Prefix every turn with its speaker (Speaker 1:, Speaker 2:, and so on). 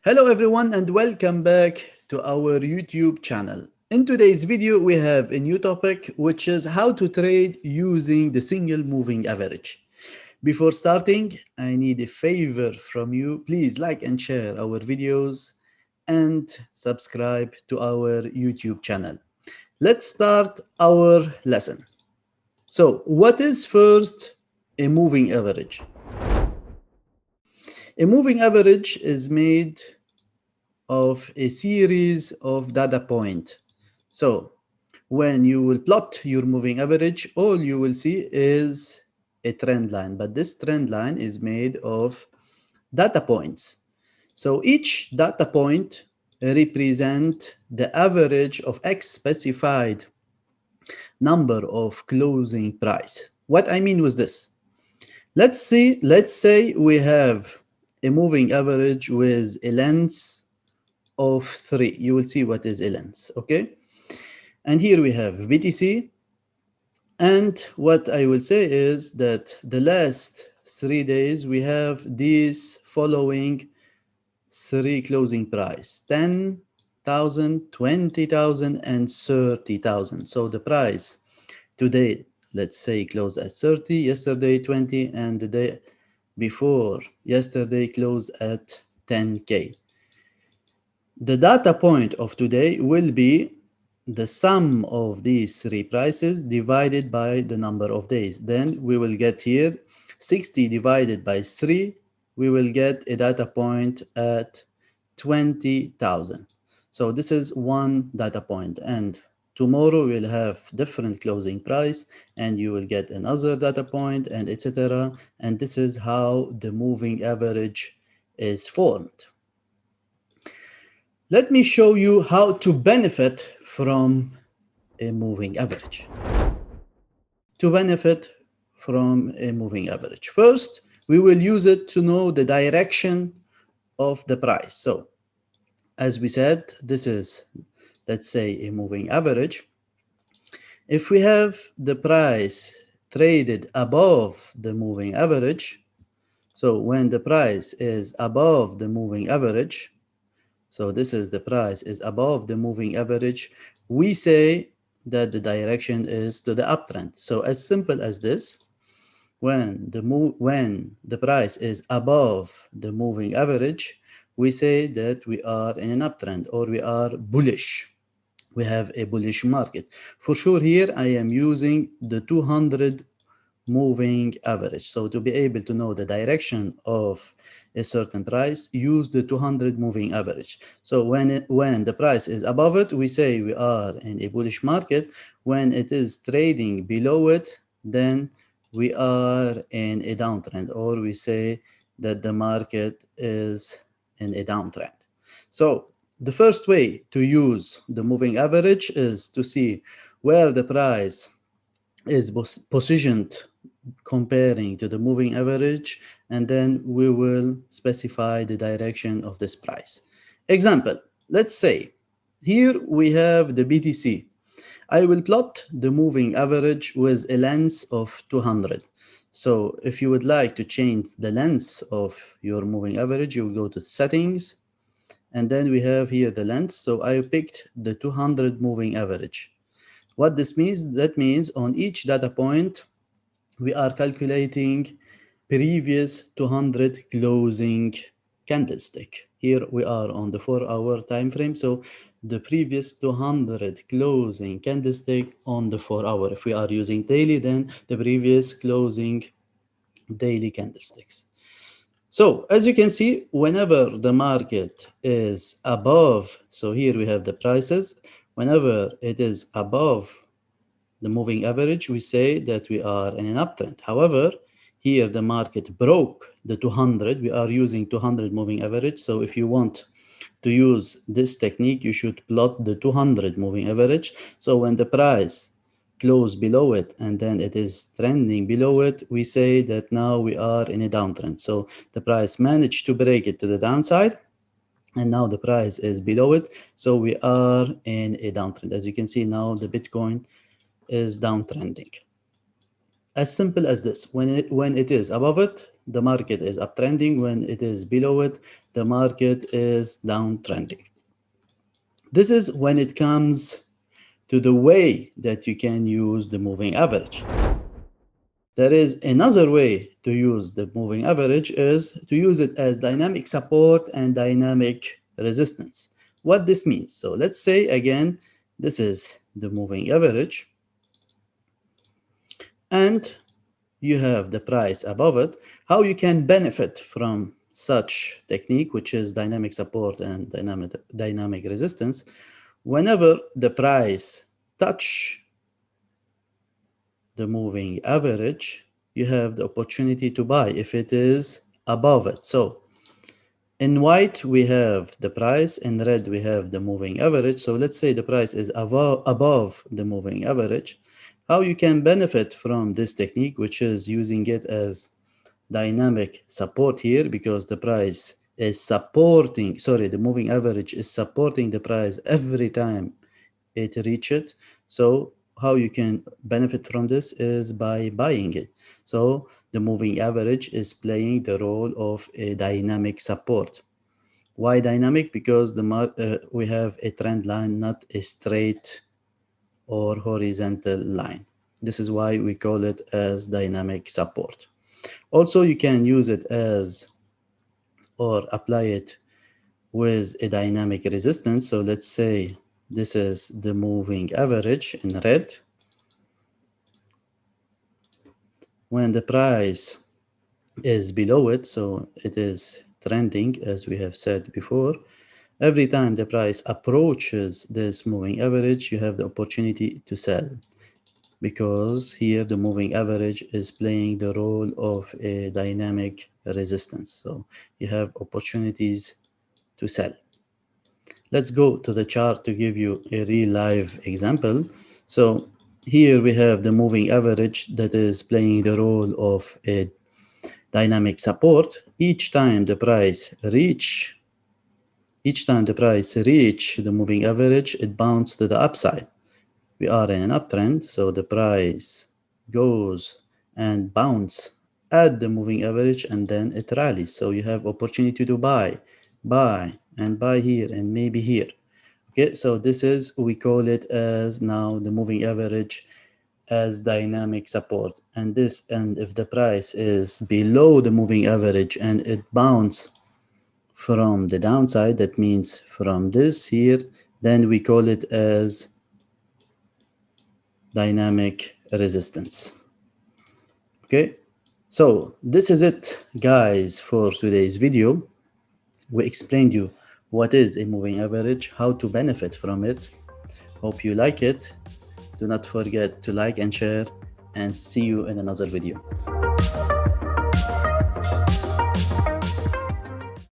Speaker 1: Hello everyone and welcome back to our YouTube channel. In today's video we have a new topic which is how to trade using the single moving average. Before starting, I need a favor from you. Please like and share our videos and subscribe to our YouTube channel. Let's start our lesson. So what is first a moving average? A moving average is made of a series of data points. So when you will plot your moving average, all you will see is a trend line, but this trend line is made of data points. So each data point represent the average of X specified number of closing price. What I mean with this? Let's say we have a moving average with a length of 3. You will see what is a length, okay? And here we have BTC. And what I will say is that the last 3 days, we have these following 3 closing price, 10,000, 20,000, and 30,000. So the price today, let's say, closed at 30, yesterday 20, and the day before yesterday closed at 10K. The data point of today will be the sum of these 3 prices divided by the number of days. Then we will get here 60 divided by 3. We will get a data point at 20,000. So this is one data point, and tomorrow we'll have different closing price and you will get another data point, and etc. And this is how the moving average is formed. Let me show you how to benefit from a moving average. To benefit from a moving average, first, we will use it to know the direction of the price. So, as we said, this is, let's say, a moving average. If we have the price traded above the moving average, so when the price is above the moving average, so this is the price is above the moving average, we say that the direction is to the uptrend. So as simple as this, when the price is above the moving average, we say that we are in an uptrend or we are bullish. We have a bullish market. For sure here I am using the 200 moving average. So to be able to know the direction of a certain price, use the 200 moving average. So when the price is above it, we say we are in a bullish market. When it is trading below it, then we are in a downtrend, or we say that the market is in a downtrend. So the first way to use the moving average is to see where the price is positioned comparing to the moving average, and then we will specify the direction of this price. Example, let's say here we have the BTC. I will plot the moving average with a length of 200. So if you would like to change the length of your moving average, you will go to settings, and then we have here the length. So I picked the 200 moving average. What this means, that means on each data point, we are calculating previous 200 closing candlestick. Here we are on the 4-hour time frame. So the previous 200 closing candlestick on the 4-hour. If we are using daily, then the previous closing daily candlesticks. So as you can see, whenever the market is above, so here we have the prices, whenever it is above the moving average, we say that we are in an uptrend. However, here the market broke the 200. We are using 200 moving average. So if you want to use this technique, you should plot the 200 moving average. So when the price close below it and then it is trending below it, we say that now we are in a downtrend. So the price managed to break it to the downside, and now the price is below it. So we are in a downtrend. As you can see now, the Bitcoin is downtrending. As simple as this. When it is above it, the market is uptrending. When it is below it, the market is downtrending. This is when it comes to the way that you can use the moving average. There is another way to use the moving average, is to use it as dynamic support and dynamic resistance. What this means, so let's say again, this is the moving average, and you have the price above it. How you can benefit from such technique, which is dynamic support and dynamic resistance, whenever the price touch the moving average, you have the opportunity to buy if it is above it. So in white we have the price, in red we have the moving average. So let's say the price is above the moving average. How you can benefit from this technique, which is using it as dynamic support here, because the price is supporting, sorry, the moving average is supporting the price every time it reach it. So how you can benefit from this is by buying it. So the moving average is playing the role of a dynamic support. Why dynamic? Because we have a trend line, not a straight or horizontal line. This is why we call it as dynamic support. Also, you can use it as, or apply it with a dynamic resistance. So let's say this is the moving average in red. When the price is below it, so it is trending, as we have said before, every time the price approaches this moving average, you have the opportunity to sell, because here the moving average is playing the role of a dynamic resistance. So you have opportunities to sell. Let's go to the chart to give you a real live example. So here we have the moving average that is playing the role of a dynamic support. Each time the price reach the moving average, it bounces to the upside. We are in an uptrend, so the price goes and bounce at the moving average, and then it rallies. So you have opportunity to buy, and buy here, and maybe here. Okay, so this is, we call it as now the moving average as dynamic support. And if the price is below the moving average and it bounces from the downside, that means from this here, then we call it as dynamic resistance. Okay, so this is it, guys, for today's video. We explained you what is a moving average, how to benefit from it. Hope you like it. Do not forget to like and share, and see you in another video.